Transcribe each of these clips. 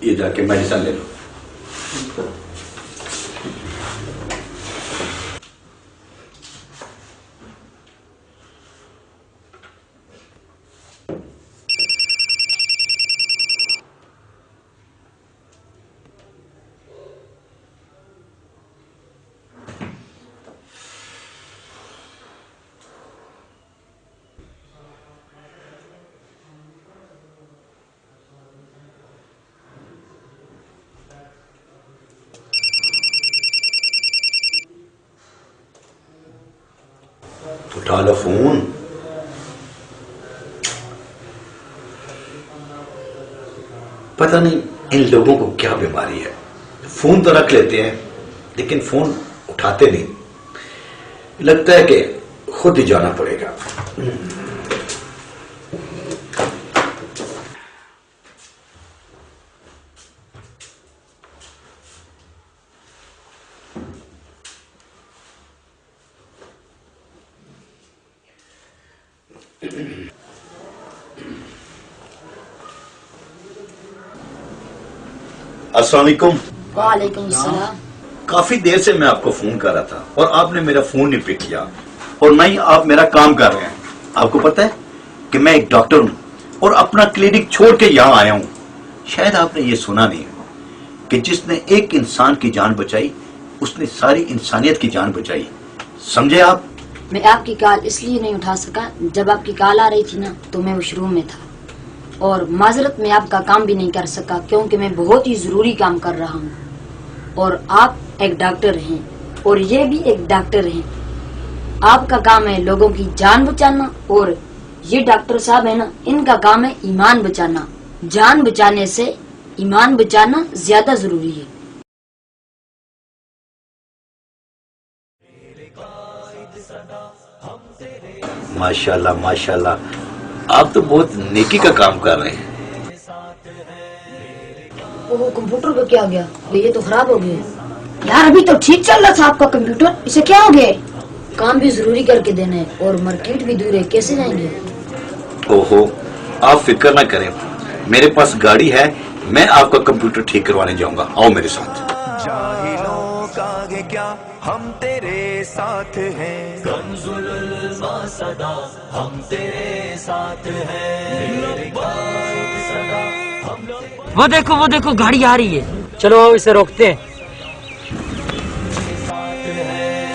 یہ جا کے میڈیسن لے لو. اٹھا لو فون. پتہ نہیں ان لوگوں کو کیا بیماری ہے، فون تو رکھ لیتے ہیں لیکن فون اٹھاتے نہیں. لگتا ہے کہ خود ہی جانا پڑے گا. السلام علیکم. وعلیکم السلام. کافی دیر سے میں آپ کو فون کر رہا تھا اور آپ نے میرا فون نہیں پک کیا اور نہ ہی آپ میرا کام کر رہے ہیں. آپ کو پتہ ہے کہ میں ایک ڈاکٹر ہوں اور اپنا کلینک چھوڑ کے یہاں آیا ہوں. شاید آپ نے یہ سنا نہیں کہ جس نے ایک انسان کی جان بچائی اس نے ساری انسانیت کی جان بچائی. سمجھے آپ؟ میں آپ کی کال اس لیے نہیں اٹھا سکا، جب آپ کی کال آ رہی تھی نا تو میں واش روم میں تھا اور معذرت میں آپ کا کام بھی نہیں کر سکا کیونکہ میں بہت ہی ضروری کام کر رہا ہوں. اور آپ ایک ڈاکٹر ہیں اور یہ بھی ایک ڈاکٹر ہیں. آپ کا کام ہے لوگوں کی جان بچانا اور یہ ڈاکٹر صاحب ہے نا ان کا کام ہے ایمان بچانا. جان بچانے سے ایمان بچانا زیادہ ضروری ہے. ماشاءاللہ ماشاءاللہ، آپ تو بہت نیکی کا کام کر رہے ہیں. وہ کمپیوٹر کو کیا گیا؟ یہ تو خراب ہو گیا. یار ابھی تو ٹھیک چل رہا تھا آپ کا کمپیوٹر، اسے کیا ہو گیا؟ کام بھی ضروری کر کے دینا ہے اور مارکیٹ بھی دور ہے، کیسے جائیں گے؟ اوہو، آپ فکر نہ کریں، میرے پاس گاڑی ہے، میں آپ کا کمپیوٹر ٹھیک کروانے جاؤں گا. آؤ میرے ساتھ. جاہلوں کا آگے کیا، ہم تیرے ساتھ ہیں. کنز العلما صدا ہم تیرے ساتھ ہیں. وہ دیکھو گاڑی آ رہی ہے، چلو اسے روکتے ہیں.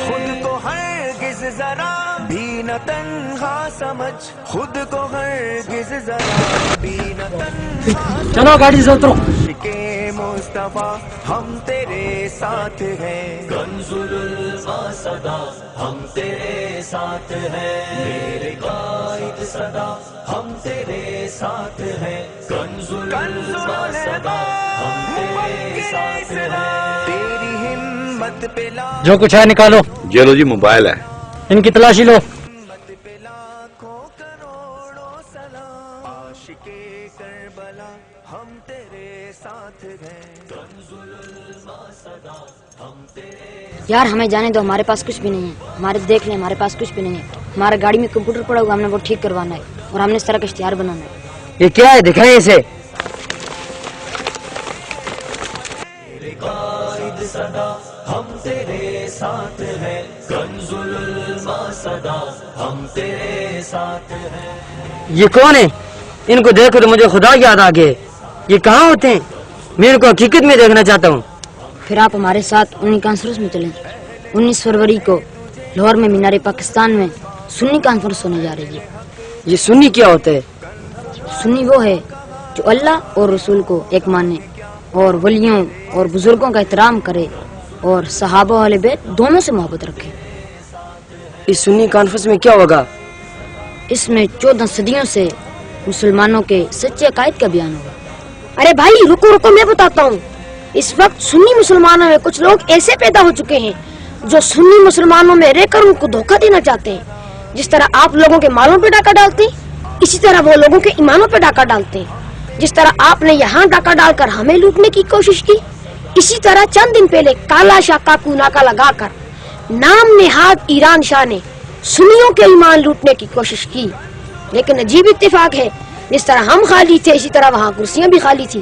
خود کو ہرگز ذرا بھی نہ تنہا سمجھ، خود کو ہرگز ذرا بھی نہ تنہا. چلو گاڑی سے اترو. کے مصطفیٰ ہم تیرے ساتھ ہیں. کنز العلما صدا ہم تیرے ساتھ ہیں. میرے قائد صدا ہم تیرے ساتھ ہیں. کنز العلما صدا ہم تیرے ساتھ ہیں. تیری ہمت پہ جو کچھ ہے نکالو. چلو جی، موبائل ہے. ان کی تلاشی لو. ہمت پہ لاکھوں کروڑوں سلام. عاشق کربلا ہم تیرے ساتھ ہیں. کنز العلما صدا ہم تیرے. یار ہمیں جانے دو، ہمارے پاس کچھ بھی نہیں ہے. ہمارے دیکھ لیں، ہمارے پاس کچھ بھی نہیں ہے. ہمارا گاڑی میں کمپیوٹر پڑا ہوا، ہم نے وہ ٹھیک کروانا ہے اور ہم نے اس طرح کا اشتہار بنانا ہے. یہ کیا ہے؟ دکھائیں اسے. قائد صدا ہم تیرے ساتھ ہیں. کنز العلما صدا ہم تیرے ساتھ ہیں. یہ کون ہے؟ ان کو دیکھو تو مجھے خدا یاد آ گئے. یہ کہاں ہوتے ہیں؟ میں ان کو حقیقت میں دیکھنا چاہتا ہوں. پھر آپ ہمارے ساتھ انہی کانفرنس میں چلیں. 19 فروری کو لاہور میں مینار پاکستان میں سنی کانفرنس ہونے جا رہی ہے. یہ سنی کیا ہوتا ہے؟ سنی وہ ہے جو اللہ اور رسول کو ایک مانے اور ولیوں اور بزرگوں کا احترام کرے اور صحابہ اہل بیت دونوں سے محبت رکھے. اس سنی کانفرنس میں کیا ہوگا؟ اس میں 14 صدیوں سے مسلمانوں کے سچے عقائد کا بیان ہوگا. ارے بھائی رکو میں بتاتا ہوں. اس وقت سنی مسلمانوں میں کچھ لوگ ایسے پیدا ہو چکے ہیں جو سنی مسلمانوں میں رہ کر ان کو دھوکہ دینا چاہتے ہیں. جس طرح آپ لوگوں کے مالوں پہ ڈاکہ ڈالتے ہیں اسی طرح وہ لوگوں کے ایمانوں پہ ڈاکہ ڈالتے ہیں. جس طرح آپ نے یہاں ڈاکہ ڈال کر ہمیں لوٹنے کی کوشش کی، اسی طرح چند دن پہلے کالا شاہ کاکو ناکا لگا کر نام نہاد ایران شاہ نے سنیوں کے ایمان لوٹنے کی کوشش کی. لیکن عجیب اتفاق ہے، جس طرح ہم خالی تھے اسی طرح وہاں کرسیاں بھی خالی تھی.